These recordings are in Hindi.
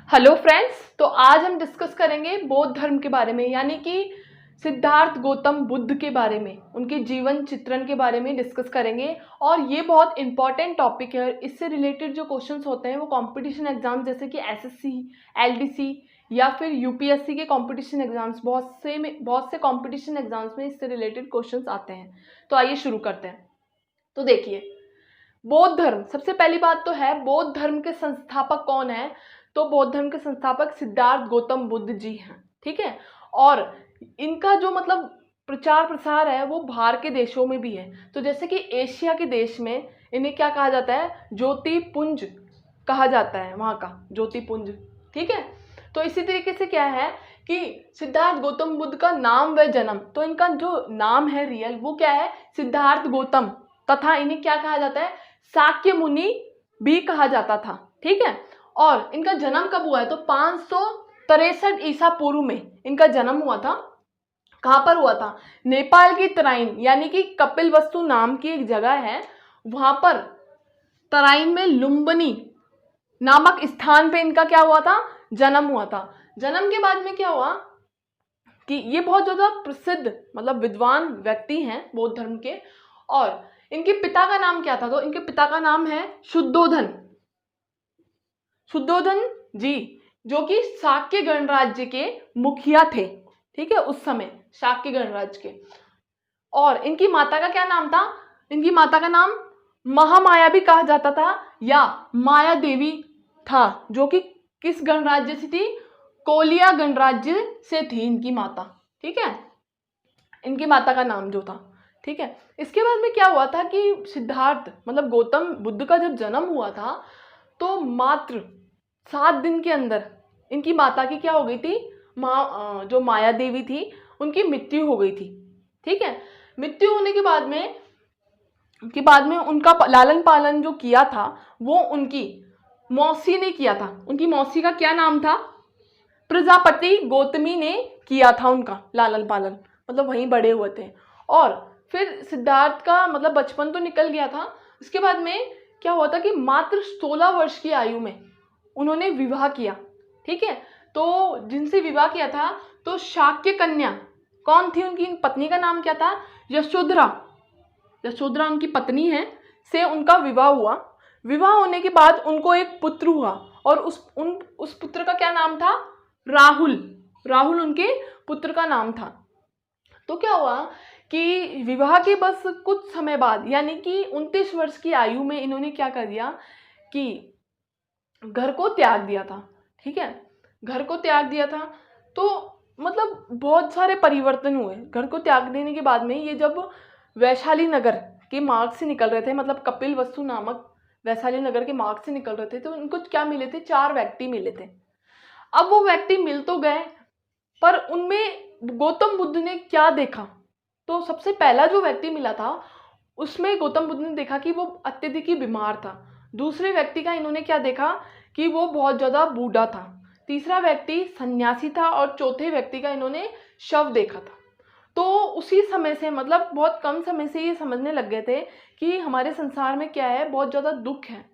हेलो फ्रेंड्स, तो आज हम डिस्कस करेंगे बौद्ध धर्म के बारे में, यानी कि सिद्धार्थ गौतम बुद्ध के बारे में, उनके जीवन चित्रण के बारे में डिस्कस करेंगे। और ये बहुत इंपॉर्टेंट टॉपिक है। इससे रिलेटेड जो क्वेश्चंस होते हैं वो कंपटीशन एग्जाम जैसे कि एसएससी, एलडीसी या फिर यूपीएससी के कंपटीशन एग्जाम्स, बहुत से कंपटीशन एग्जाम्स में इससे रिलेटेड क्वेश्चंस आते हैं। तो आइए शुरू करते हैं। तो देखिए, बौद्ध धर्म, सबसे पहली बात तो है बौद्ध धर्म के संस्थापक कौन है। तो बौद्ध धर्म के संस्थापक सिद्धार्थ गौतम बुद्ध जी हैं, ठीक है। और इनका जो मतलब प्रचार प्रसार है वो बाहर के देशों में भी है। तो जैसे कि एशिया के देश में इन्हें क्या कहा जाता है, ज्योतिपुंज कहा जाता है, वहाँ का ज्योतिपुंज, ठीक है। तो इसी तरीके से क्या है कि सिद्धार्थ गौतम बुद्ध का नाम व जन्म, तो इनका जो नाम है रियल वो क्या है, सिद्धार्थ गौतम, तथा इन्हें क्या कहा जाता है, शाक्य मुनि भी कहा जाता था, ठीक है। और इनका जन्म कब हुआ है, तो 563 ईसा पूर्व में इनका जन्म हुआ था। कहाँ पर हुआ था, नेपाल की तराइन, यानी कि कपिलवस्तु नाम की एक जगह है, वहां पर तराइन में लुम्बिनी नामक स्थान पे इनका क्या हुआ था, जन्म हुआ था। जन्म के बाद में क्या हुआ कि ये बहुत ज्यादा प्रसिद्ध मतलब विद्वान व्यक्ति हैं बौद्ध धर्म के। और इनके पिता का नाम क्या था, तो इनके पिता का नाम है शुद्धोधन, शुद्धोधन जी, जो कि शाक्य गणराज्य के मुखिया थे, ठीक है, उस समय शाक्य गणराज्य के। और इनकी माता का क्या नाम था, इनकी माता का नाम महामाया भी कहा जाता था या माया देवी था, जो कि किस गणराज्य से थी, कोलिया गणराज्य से थी इनकी माता, ठीक है, इनकी माता का नाम जो था, ठीक है। इसके बाद में क्या हुआ था कि सिद्धार्थ मतलब गौतम बुद्ध का जब जन्म हुआ था तो मात्र 7 दिन के अंदर इनकी माता की क्या हो गई थी, जो माया देवी थी उनकी मृत्यु हो गई थी, ठीक है। मृत्यु होने के बाद में उनका लालन पालन जो किया था वो उनकी मौसी ने किया था। उनकी मौसी का क्या नाम था, प्रजापति गौतमी ने किया था उनका लालन पालन, मतलब वहीं बड़े हुए थे। और फिर सिद्धार्थ का मतलब बचपन तो निकल गया था। इसके बाद में क्या हुआ था कि मात्र 16 वर्ष की आयु में उन्होंने विवाह किया, ठीक है। तो जिनसे विवाह किया था तो शाक्य कन्या कौन थी, उनकी पत्नी का नाम क्या था, यशोधरा, यशोधरा उनकी पत्नी है, से उनका विवाह हुआ। विवाह होने के बाद उनको एक पुत्र हुआ और उस पुत्र का क्या नाम था, राहुल, राहुल उनके पुत्र का नाम था। तो क्या हुआ कि विवाह के बस कुछ समय बाद, यानी कि 29 वर्ष की आयु में इन्होंने क्या कर दिया कि घर को त्याग दिया था, ठीक है, घर को त्याग दिया था। तो मतलब बहुत सारे परिवर्तन हुए घर को त्याग देने के बाद में। ये जब वैशाली नगर के मार्ग से निकल रहे थे, मतलब कपिलवस्तु नामक वैशाली नगर के मार्ग से निकल रहे थे, तो उनको क्या मिले थे, 4 व्यक्ति मिले थे। अब वो व्यक्ति मिल तो गए, पर उनमें गौतम बुद्ध ने क्या देखा, तो सबसे पहला जो व्यक्ति मिला था उसमें गौतम बुद्ध ने देखा कि वो अत्यधिक ही बीमार था। दूसरे व्यक्ति का इन्होंने क्या देखा कि वो बहुत ज़्यादा बूढ़ा था। तीसरा व्यक्ति सन्यासी था और चौथे व्यक्ति का इन्होंने शव देखा था। तो उसी समय से मतलब बहुत कम समय से ये समझने लग गए थे कि हमारे संसार में क्या है, बहुत ज़्यादा दुख है,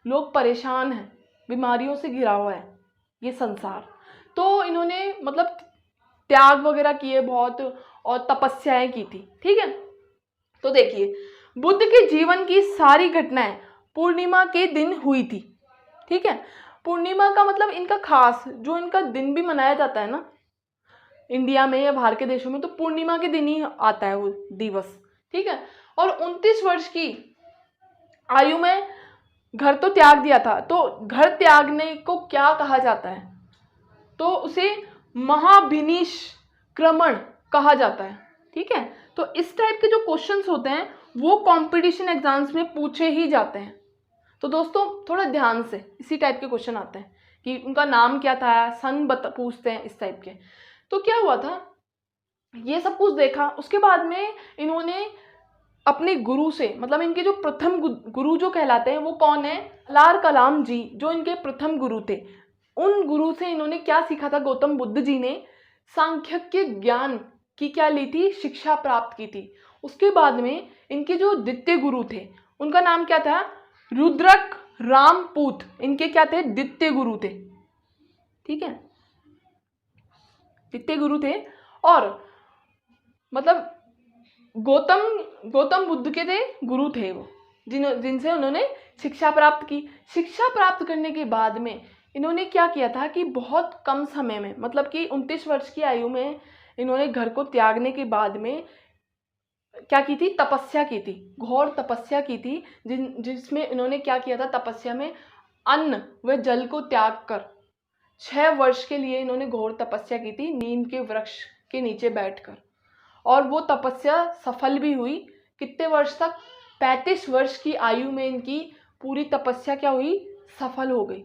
लोग परेशान हैं, बीमारियों से घिरा हुआ है ये संसार। तो इन्होंने मतलब त्याग वगैरह किए बहुत और तपस्याएं की थी, ठीक है। तो देखिए, बुद्ध के जीवन की सारी घटनाएं पूर्णिमा के दिन हुई थी, ठीक है। पूर्णिमा का मतलब इनका खास जो इनका दिन भी मनाया जाता है ना इंडिया में या बाहर के देशों में, तो पूर्णिमा के दिन ही आता है वो दिवस, ठीक है। और 29 वर्ष की आयु में घर तो त्याग दिया था। तो घर त्यागने को क्या कहा जाता है, तो उसे महाभिनिष्क्रमण कहा जाता है, ठीक है। तो इस टाइप के जो क्वेश्चंस होते हैं वो कंपटीशन एग्जाम्स में पूछे ही जाते हैं। तो दोस्तों थोड़ा ध्यान से इसी टाइप के क्वेश्चन आते हैं कि उनका नाम क्या था, सन पूछते हैं, इस टाइप के। तो क्या हुआ था, ये सब कुछ देखा, उसके बाद में इन्होंने अपने गुरु से, मतलब इनके जो प्रथम गुरु जो कहलाते हैं वो कौन है, अलार कलाम जी, जो इनके प्रथम गुरु थे। उन गुरु से इन्होंने क्या सीखा था, गौतम बुद्ध जी ने सांख्यिक ज्ञान की क्या ली थी, शिक्षा प्राप्त की थी। उसके बाद में इनके जो द्वितीय गुरु थे उनका नाम क्या था, रुद्रक रामपूत, इनके क्या थे, द्वितीय गुरु थे, ठीक है, जितने गुरु थे। और मतलब गौतम बुद्ध के थे गुरु थे वो, जिनसे उन्होंने शिक्षा प्राप्त की। शिक्षा प्राप्त करने के बाद में इन्होंने क्या किया था कि बहुत कम समय में, मतलब कि 29 वर्ष की आयु में इन्होंने घर को त्यागने के बाद में क्या की थी, तपस्या की थी, घोर तपस्या की थी, जिसमें इन्होंने क्या किया था, तपस्या में अन्न व जल को त्याग कर 6 वर्ष के लिए इन्होंने घोर तपस्या की थी, नीम के वृक्ष के नीचे बैठकर। और वो तपस्या सफल भी हुई। कितने वर्ष तक, 35 वर्ष की आयु में इनकी पूरी तपस्या क्या हुई, सफल हो गई।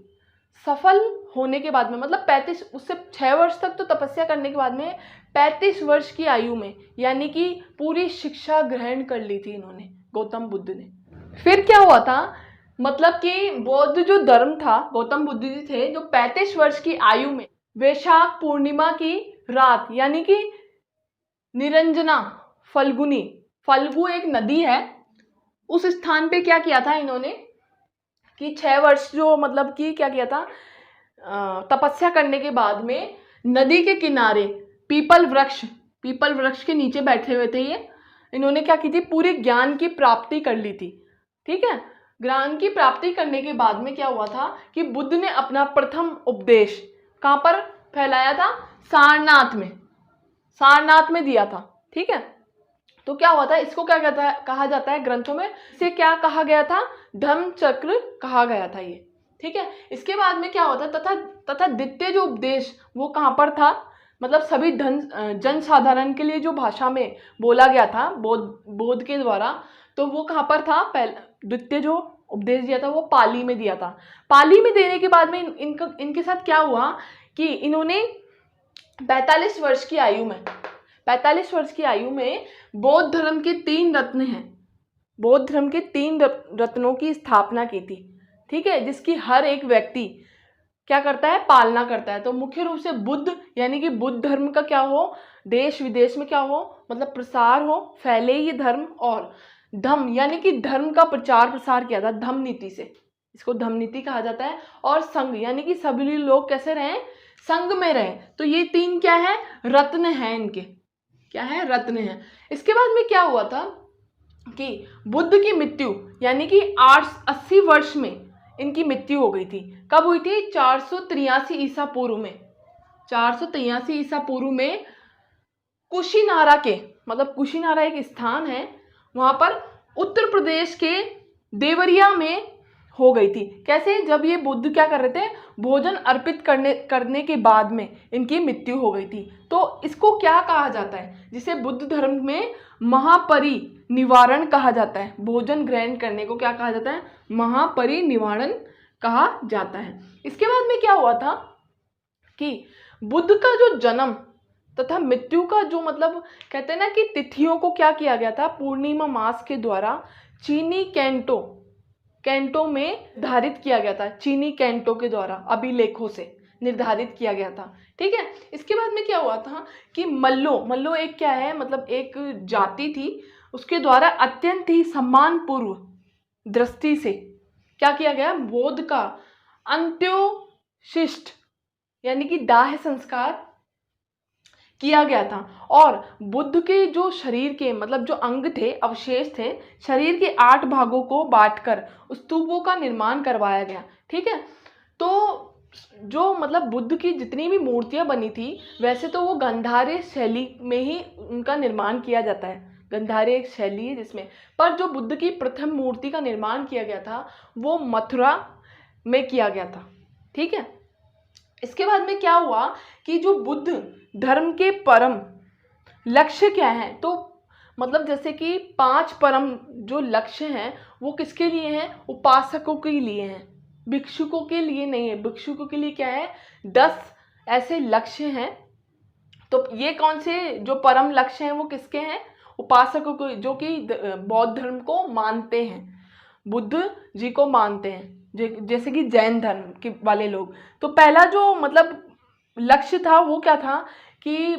सफल होने के बाद में, मतलब 35, उससे 6 वर्ष तक तो तपस्या करने के बाद में 35 वर्ष की आयु में, यानी कि पूरी शिक्षा ग्रहण कर ली थी इन्होंने, गौतम बुद्ध ने। फिर क्या हुआ था, मतलब कि बौद्ध जो धर्म था, गौतम बुद्ध जी थे जो 35 वर्ष की आयु में वैशाख पूर्णिमा की रात, यानी कि निरंजना फल्गुनी, फल्गु एक नदी है, उस स्थान पे क्या किया था इन्होंने कि 6 वर्ष जो मतलब कि क्या किया था, तपस्या करने के बाद में नदी के किनारे पीपल वृक्ष के नीचे बैठे हुए थे ये। इन्होंने क्या की थी, पूरे ज्ञान की प्राप्ति कर ली थी। ठीक है, ज्ञान की प्राप्ति करने के बाद में क्या हुआ था कि बुद्ध ने अपना प्रथम उपदेश कहाँ पर फैलाया था, सारनाथ में दिया था। ठीक है, तो क्या हुआ था, इसको क्या कहा जाता है ग्रंथों में, इसे क्या कहा गया था, धम्म चक्र कहा गया था ये। ठीक है, इसके बाद में क्या होता तथा द्वितीय जो उपदेश वो कहाँ पर था, मतलब सभी जन साधारण के लिए जो भाषा में बोला गया था बौद्ध के द्वारा, तो वो कहाँ पर था, द्वितीय जो उपदेश दिया था वो पाली में दिया था। पाली में देने के बाद में इनके साथ क्या हुआ कि इन्होंने 45 वर्ष की आयु में बौद्ध धर्म के 3 रत्न हैं, बौद्ध धर्म के 3 रत्नों की स्थापना की थी। ठीक है, जिसकी हर एक व्यक्ति क्या करता है, पालना करता है। तो मुख्य रूप से बुद्ध, यानी कि बुद्ध धर्म का क्या हो, देश विदेश में क्या हो, मतलब प्रसार हो, फैले ये धर्म। और धम्म, यानी कि धर्म का प्रचार प्रसार किया था धम्म नीति से, इसको धम्म नीति कहा जाता है। और संघ, यानी कि सभी लोग कैसे रहें, संघ में रहें। तो ये 3 क्या है, रत्न हैं इनके, क्या है, रत्न हैं। इसके बाद में क्या हुआ था कि बुद्ध की मृत्यु, यानी कि 80 वर्ष में इनकी मृत्यु हो गई थी। कब हुई थी, 483 ईसा पूर्व में, 483 ईसा पूर्व में कुशीनारा के, मतलब कुशीनारा एक स्थान है, वहां पर उत्तर प्रदेश के देवरिया में हो गई थी। कैसे, जब ये बुद्ध क्या कर रहे थे, भोजन अर्पित करने के बाद में इनकी मृत्यु हो गई थी। तो इसको क्या कहा जाता है, जिसे बुद्ध धर्म में महापरिनिर्वाण कहा जाता है। भोजन ग्रहण करने को क्या कहा जाता है, महापरिनिर्वाण कहा जाता है। इसके बाद में क्या हुआ था कि बुद्ध का जो जन्म तथा मृत्यु का जो मतलब कहते हैं ना कि तिथियों को क्या किया गया था, पूर्णिमा मास के द्वारा चीनी कैंटो में निर्धारित किया गया था, चीनी कैंटो के द्वारा अभिलेखों से निर्धारित किया गया था। ठीक है, इसके बाद में क्या हुआ था कि मल्लो एक क्या है, मतलब एक जाति थी, उसके द्वारा अत्यंत ही सम्मानपूर्व दृष्टि से क्या किया गया, बौद्ध का अंत्योशिष्ट यानी कि दाह संस्कार किया गया था। और बुद्ध के जो शरीर के मतलब जो अंग थे, अवशेष थे, शरीर के 8 भागों को बांटकर स्तूपों का निर्माण करवाया गया। ठीक है, तो जो मतलब बुद्ध की जितनी भी मूर्तियां बनी थी, वैसे तो वो गांधार्य शैली में ही उनका निर्माण किया जाता है। गांधार्य एक शैली है जिसमें, पर जो बुद्ध की प्रथम मूर्ति का निर्माण किया गया था वो मथुरा में किया गया था। ठीक है, इसके बाद में क्या हुआ कि जो बुद्ध धर्म के परम लक्ष्य क्या है, तो मतलब जैसे कि 5 परम जो लक्ष्य हैं वो किसके लिए हैं, उपासकों के लिए हैं, भिक्षुकों के लिए नहीं है। भिक्षुकों के लिए क्या है, 10 ऐसे लक्ष्य हैं। तो ये कौन से जो परम लक्ष्य हैं वो किसके हैं, उपासकों को, जो कि बौद्ध धर्म को मानते हैं, बुद्ध जी को मानते हैं, जैसे कि जैन धर्म के वाले लोग। तो पहला जो मतलब लक्ष्य था वो क्या था कि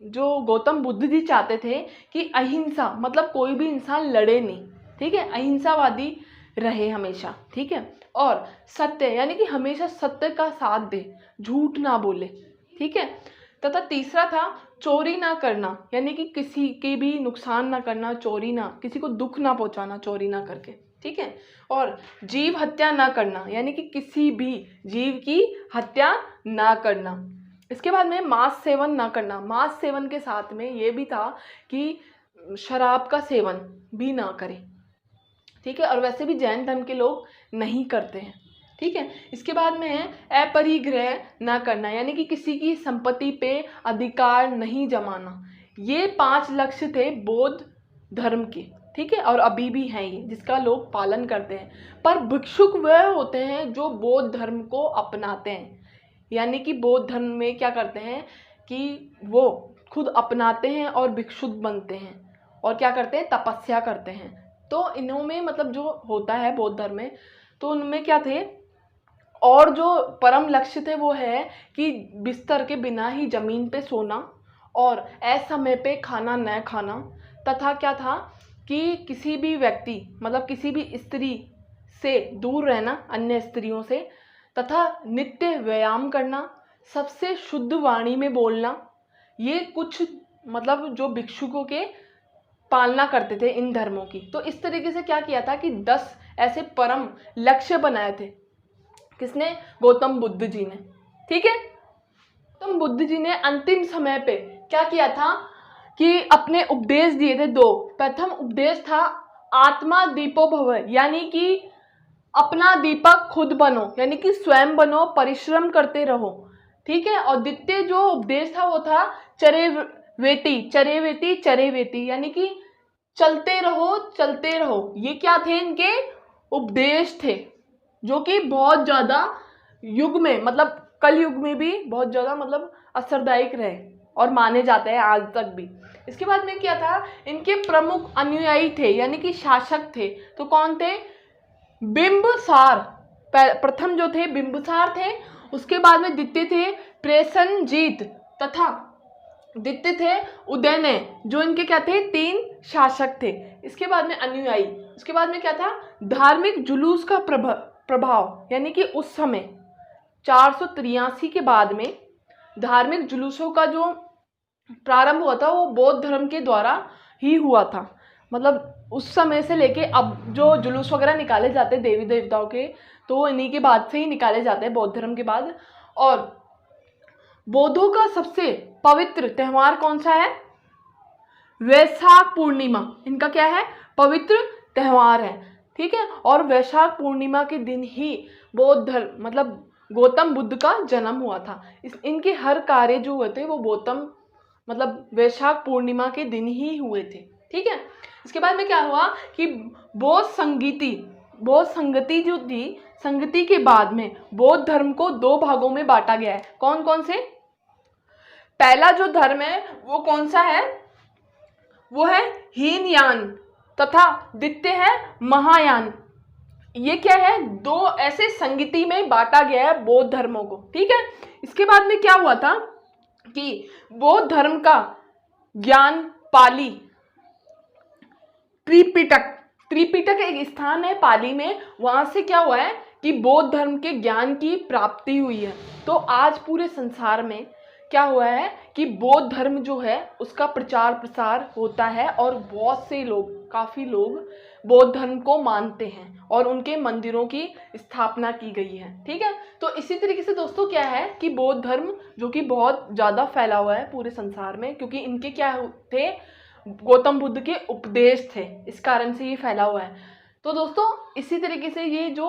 जो गौतम बुद्ध जी चाहते थे कि अहिंसा, मतलब कोई भी इंसान लड़े नहीं। ठीक है, अहिंसावादी रहे हमेशा, ठीक है। और सत्य यानी कि हमेशा सत्य का साथ दे, झूठ ना बोले, ठीक है। तथा तीसरा था चोरी ना करना, यानी कि किसी के भी नुकसान ना करना, चोरी ना, किसी को दुख ना पहुंचाना चोरी ना करके, ठीक है। और जीव हत्या ना करना, यानी कि किसी भी जीव की हत्या ना करना। इसके बाद में मांस सेवन ना करना, मांस सेवन के साथ में ये भी था कि शराब का सेवन भी ना करें, ठीक है। और वैसे भी जैन धर्म के लोग नहीं करते हैं, ठीक है। इसके बाद में है अपरिग्रह ना करना, यानी कि किसी की संपत्ति पे अधिकार नहीं जमाना। ये 5 लक्ष्य थे बौद्ध धर्म के, ठीक है। और अभी भी हैं ये, जिसका लोग पालन करते हैं। पर भिक्षुक वह होते हैं जो बौद्ध धर्म को अपनाते हैं, यानी कि बौद्ध धर्म में क्या करते हैं कि वो खुद अपनाते हैं और भिक्षुक बनते हैं और क्या करते हैं, तपस्या करते हैं। तो इन्होंने मतलब जो होता है बौद्ध धर्म में, तो उनमें क्या थे, और जो परम लक्ष्य थे वो है कि बिस्तर के बिना ही ज़मीन पे सोना और असमय पे खाना न खाना, तथा क्या था कि किसी भी व्यक्ति मतलब किसी भी स्त्री से दूर रहना, अन्य स्त्रियों से, तथा नित्य व्यायाम करना, सबसे शुद्ध वाणी में बोलना। ये कुछ मतलब जो भिक्षुकों के पालना करते थे इन धर्मों की। तो इस तरीके से क्या किया था कि 10 ऐसे परम लक्ष्य बनाए थे। किसने? गौतम बुद्ध जी ने, ठीक है। गौतम बुद्ध जी ने अंतिम समय पे क्या किया था कि अपने उपदेश दिए थे 2। प्रथम उपदेश था आत्मा दीपो भव, यानी कि अपना दीपक खुद बनो, यानी कि स्वयं बनो, परिश्रम करते रहो, ठीक है। और द्वितीय जो उपदेश था वो था चरेवेति चरेवेति चरेवेति, यानी कि चलते रहो चलते रहो। ये क्या थे? इनके उपदेश थे, जो कि बहुत ज़्यादा युग में मतलब कल युग में भी बहुत ज़्यादा मतलब असरदायक रहे और माने जाते हैं आज तक भी। इसके बाद में क्या था, इनके प्रमुख अनुयायी थे यानी कि शासक थे। तो कौन थे? बिंबिसार प्रथम जो थे बिंबिसार थे, उसके बाद में द्वितीय थे प्रसेनजीत, तथा द्वितीय थे उदयनय, जो इनके क्या थे? 3 शासक थे। इसके बाद में अनुयायी, उसके बाद में क्या था? धार्मिक जुलूस का प्रभाव, यानी कि उस समय 483 के बाद में धार्मिक जुलूसों का जो प्रारंभ हुआ था वो बौद्ध धर्म के द्वारा ही हुआ था। मतलब उस समय से लेके अब जो जुलूस वगैरह निकाले जाते हैं देवी देवताओं के, तो इन्हीं के बाद से ही निकाले जाते हैं, बौद्ध धर्म के बाद। और बौद्धों का सबसे पवित्र त्यौहार कौन सा है? वैशाख पूर्णिमा इनका क्या है? पवित्र त्यौहार है, ठीक है। और वैशाख पूर्णिमा के दिन ही बौद्ध धर्म मतलब गौतम बुद्ध का जन्म हुआ था। इनके हर कार्य जो हुए थे वो गौतम मतलब वैशाख पूर्णिमा के दिन ही हुए थे, ठीक है। इसके बाद में क्या हुआ कि बौद्ध संगति जो थी, संगति के बाद में बौद्ध धर्म को 2 भागों में बांटा गया है। कौन कौन से? पहला जो धर्म है वो कौन सा है? वो है हीनयान, तथा द्वितीय है महायान। ये क्या है? 2 ऐसे संगति में बांटा गया है बौद्ध धर्मों को, ठीक है। इसके बाद में क्या हुआ था कि बौद्ध धर्म का ज्ञान पाली त्रिपिटक एक स्थान है पाली में, वहां से क्या हुआ है कि बौद्ध धर्म के ज्ञान की प्राप्ति हुई है। तो आज पूरे संसार में क्या हुआ है कि बौद्ध धर्म जो है उसका प्रचार प्रसार होता है और बहुत से लोग, काफ़ी लोग बौद्ध धर्म को मानते हैं और उनके मंदिरों की स्थापना की गई है, ठीक है। तो इसी तरीके से दोस्तों क्या है कि बौद्ध धर्म जो कि बहुत ज़्यादा फैला हुआ है पूरे संसार में, क्योंकि इनके क्या थे? गौतम बुद्ध के उपदेश थे, इस कारण से ये फैला हुआ है। तो दोस्तों इसी तरीके से ये जो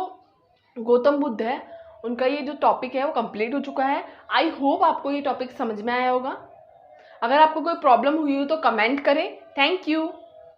गौतम बुद्ध है उनका ये जो टॉपिक है वो कंप्लीट हो चुका है। आई होप आपको ये टॉपिक समझ में आया होगा। अगर आपको कोई प्रॉब्लम हुई हो तो कमेंट करें। Thank you.